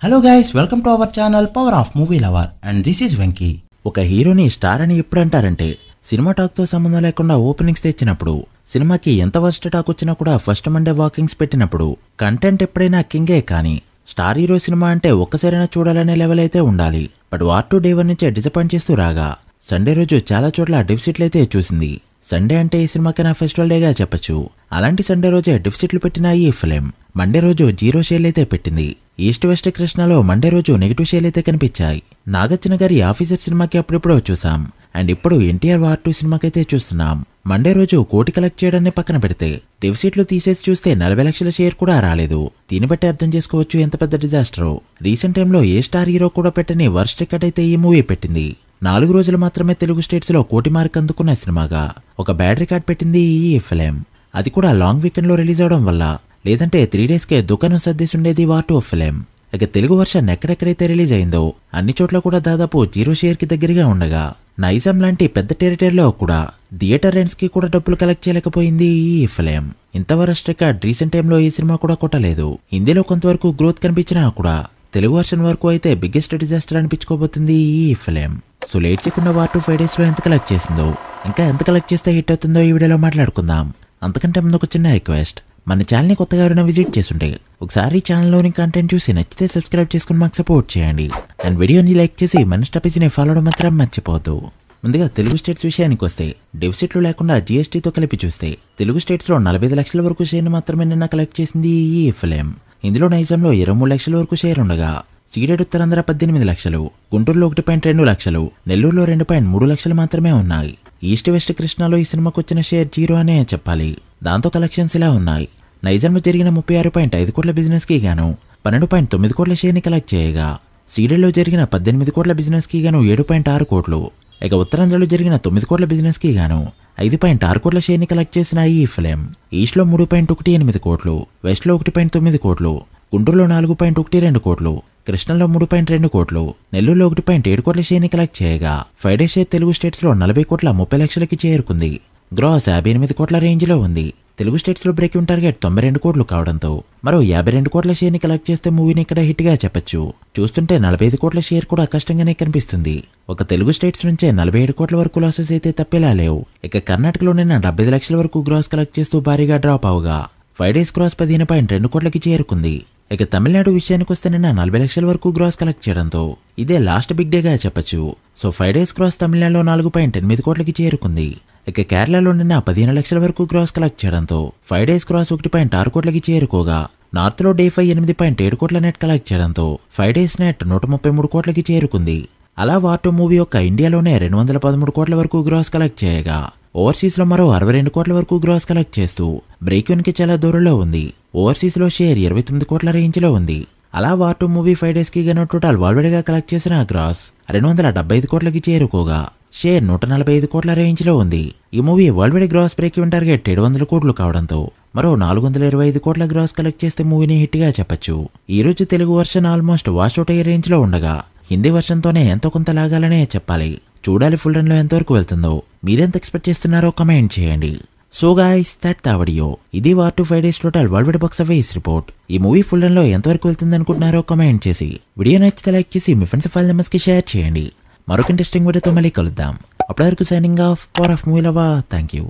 Hello guys, welcome to our channel power of movie lover and this is Venky. ఒక హీరోని star అని ఎప్పుడు అంటారంటే సినిమా టాక్ తో సంబంధం లేకుండా ఓపెనింగ్స్ తెచ్చినప్పుడు, సినిమాకి ఎంత వర్స్ట్ టాక్ వచ్చినా కూడా ఫస్ట్ మండే వాకింగ్స్ పెట్టినప్పుడు, కంటెంట్ ఎప్పుడైనా కింగే. కానీ స్టార్ హీరో సినిమా అంటే ఒక్కసారైనా చూడాలనే లెవెల్ అయితే ఉండాలి. బట్ వార్ టు డే 1 నుంచే డిసప్పాయింట్ చేస్తూ రాగా సండే రోజు చాలా చోట్ల డెఫిసిట్లు అయితే చూసింది. సండే అంటే ఈ సినిమాకైనా ఫెస్టివల్ డేగా చెప్పచ్చు. అలాంటి సండే రోజే డెఫిసిట్లు పెట్టిన ఈ ఫిలిం మండే రోజు 0 షేర్లు అయితే పెట్టింది. ఈస్ట్ వెస్ట్ కృష్ణలో మండే రోజు నెగిటివ్ షేర్లు అయితే కనిపించాయి. నాగార్జున గారి ఆఫీసర్ సినిమాకి అప్పుడెప్పుడో చూసాం, అండ్ ఇప్పుడు ఎన్టీఆర్ వార్ 2 సినిమాకైతే చూస్తున్నాం. మండే రోజు 1 కోటి కలెక్ట్ చేయడాన్ని పక్కన పెడితే డెఫిసిట్లు తీసేసి చూస్తే 40 లక్షల షేర్ కూడా రాలేదు. దీన్ని బట్టి అర్థం చేసుకోవచ్చు ఎంత పెద్ద డిజాస్టర్. రీసెంట్ టైంలో ఏ స్టార్ హీరో కూడా పెట్టని వర్స్ట్ రికార్డ్ అయితే ఈ మూవీ పెట్టింది. 4 రోజులు మాత్రమే తెలుగు స్టేట్స్ లో 1 కోటి మార్క్ అందుకున్న సినిమాగా ఒక బ్యాడ్ రికార్డ్ పెట్టింది ఈ ఫిలిం. అది కూడా లాంగ్ వీకెండ్ లో రిలీజ్ అవడం వల్ల. లేదంటే 3 days కే దుకాణం సర్దేసి ఉండేది వార్ 2 ఫిలిం. ఇక తెలుగు వర్షన్ ఎక్కడెక్కడైతే రిలీజ్ అయిందో అన్ని చోట్ల కూడా దాదాపు 0 షేర్ కి దగ్గరగా ఉండగా, నైజాం లాంటి పెద్ద టెరిటరీలో కూడా థియేటర్ రెంట్స్ కి కూడా డబ్బులు కలెక్ట్ చేయలేకపోయింది ఈ ఫిలిం. ఇంత వరస్ట్ రికార్డ్ రీసెంట్ టైంలో ఈ సినిమా కూడా కొట్టలేదు. హిందీలో కొంతవరకు గ్రోత్ కనిపించినా కూడా తెలుగు వర్షన్ వరకు అయితే బిగ్గెస్ట్ డిజాస్టర్ అనిపించుకోబోతుంది ఈ ఫిలిం. సో లేట్ చేయకుండా వార్ 2 5 days లో ఎంత కలెక్ట్ చేసిందో, ఇంకా ఎంత కలెక్ట్ చేస్తే హిట్ అవుతుందో ఈ వీడియోలో మాట్లాడుకుందాం. అంతకంటే ముందు ఒక చిన్న రిక్వెస్ట్, మన ఛానల్ని కొత్తగా ఎవరైనా విజిట్ చేస్తుంటే ఒకసారి ఛానల్లోని కంటెంట్ చూసి నచ్చితే సబ్స్క్రైబ్ చేసుకుని మాకు సపోర్ట్ చేయండి. అండ్ వీడియోని లైక్ చేసి మన స్టాపేజ్ని ఫాలో అవడం మాత్రం మర్చిపోవద్దు. ముందుగా తెలుగు స్టేట్స్ విషయానికి వస్తే, డెఫిసిట్లు లేకుండా జీఎస్టీతో కలిపి చూస్తే తెలుగు స్టేట్స్లో 45 లక్షల వరకు షేర్ని మాత్రమే నిన్న కలెక్ట్ చేసింది ఈ ఫిలిం. ఇందులో నైజాంలో 23 లక్షల వరకు షేర్ ఉండగా, సీడెడ్ ఉత్తరాంధ్ర 18 లక్షలు, గుంటూరులో 1.2 లక్షలు, నెల్లూరులో 2.3 లక్షలు మాత్రమే ఉన్నాయి. ఈస్ట్ వెస్ట్ కృష్ణాలో ఈ సినిమాకు వచ్చిన షేర్ 0 అనే చెప్పాలి. దాంతో కలెక్షన్స్ ఇలా ఉన్నాయి. నైజాంలో జరిగిన 36.5 కోట్ల బిజినెస్ కి గాను 12.9 కోట్ల షేర్ ని కలెక్ట్ చేయగా, సీడెడ్లో జరిగిన 18 కోట్ల బిజినెస్ కి గాను 7.6 కోట్లు, ఇక ఉత్తరాంధ్రలో జరిగిన 9 కోట్ల బిజినెస్ కి గాను 5.6 కోట్ల షేర్ ని కలెక్ట్ చేసిన ఈ ఫిలిం ఈస్ట్ లో 3.18 కోట్లు, వెస్ట్ లో 1.9 కోట్లు, గుంటూరులో 4.12 కోట్లు, కృష్ణలో 3.2 కోట్లు, నెల్లూరులో 1.7 కోట్ల షేర్ ని కలెక్ట్ చేయగా 5 days షేర్ తెలుగు స్టేట్స్ లో 40 కోట్ల 30 లక్షలకి చేరుకుంది. గ్రాస్ 58 కోట్ల రేంజ్ లో ఉంది. తెలుగు స్టేట్స్ లో బ్రేక్ ఇన్ టార్గెట్ 92 కోట్లు కావడంతో మరో 52 కోట్ల షేర్ ని కలెక్ట్ చేస్తే మూవీని ఇక్కడ హిట్ గా చెప్పచ్చు. చూస్తుంటే 45 కోట్ల షేర్ కూడా కష్టంగానే కనిపిస్తుంది. ఒక తెలుగు స్టేట్స్ నుంచే 47 కోట్ల వరకు లాసెస్ అయితే తప్పేలా లేవు. ఇక కర్ణాటకలో నిన్న 75 లక్షల వరకు గ్రాస్ కలెక్ట్ చేస్తూ భారీగా డ్రాప్ అవగా 5 days గ్రాస్ 15.2 కోట్లకి చేరుకుంది. ఇక తమిళనాడు విషయానికి వస్తే నిన్న 40 లక్షల వరకు గ్రాస్ కలెక్ట్ చేయడంతో ఇదే లాస్ట్ బిగ్ డేగా చెప్పచ్చు. సో 5 days గ్రాస్ తమిళనాడులో 4.8 కోట్లకి చేరుకుంది. ఇక కేరళలో నిన్న 15 లక్షల వరకు గ్రాస్ కలెక్ట్ చేయడంతో 5 days గ్రాస్ 1.6 కోట్లకి చేరుకోగా, నార్త్ లో డే 5 8.7 కోట్ల నెట్ కలెక్ట్ చేయడంతో 5 days నెట్ 133 కోట్లకి చేరుకుంది. అలా వార్ 2 మూవీ యొక్క ఇండియాలోనే 213 కోట్ల వరకు గ్రాస్ కలెక్ట్ చేయగా, ఓవర్సీస్ లో మరో 62 కోట్ల వరకు గ్రాస్ కలెక్ట్ చేస్తూ బ్రేక్ ఇన్ కి చాలా దూరంలో ఉంది. ఓవర్సీస్ లో షేర్ 29 కోట్ల రేంజ్ లో ఉంది. అలా వార్ 2 మూవీ 5 days కి గాను టోటల్ వరల్డ్ గా కలెక్ట్ చేసిన గ్రాస్ 275 కోట్లకి చేరుకోగా, షేర్ 145 కోట్ల రేంజ్ లో ఉంది. ఈ movie world wide gross break even target 700 కోట్లు కావడంతో మరో 425 కోట్ల గ్రాస్ కలెక్ట్ చేస్తే మూవీని హిట్ గా చెప్పచ్చు. ఈ రోజు Telugu version almost wash out అయ్యే రేంజ్ లో ఉండగా, హిందీ వర్షన్ తోనే ఎంతో కొంత లాగాలనే చెప్పాలి. చూడాలి ఫుల్ రన్ లో ఎంతవరకు వెళ్తుందో. మీరెంత ఎక్స్పెక్ట్ చేస్తున్నారో కమెంట్ చేయండి. So guys, that the video. ఇది War 2 5 days total worldwide box office report. ఈ మూవీ ఫుల్ రన్ లో ఎంతవరకు వెళ్తుంది అనుకుంటున్నారో కమెంట్ చేసి, వీడియో నచ్చితే లైక్ చేసి మీ ఫ్రెండ్స్ ఫైల్ మెంబర్స్ కి షేర్ చేయండి. మరొక ఇంట్రెస్టింగ్ వీడియోతో మళ్ళీ కలుద్దాం. అప్పటి వరకు signing off, power of movie lover. Thank you.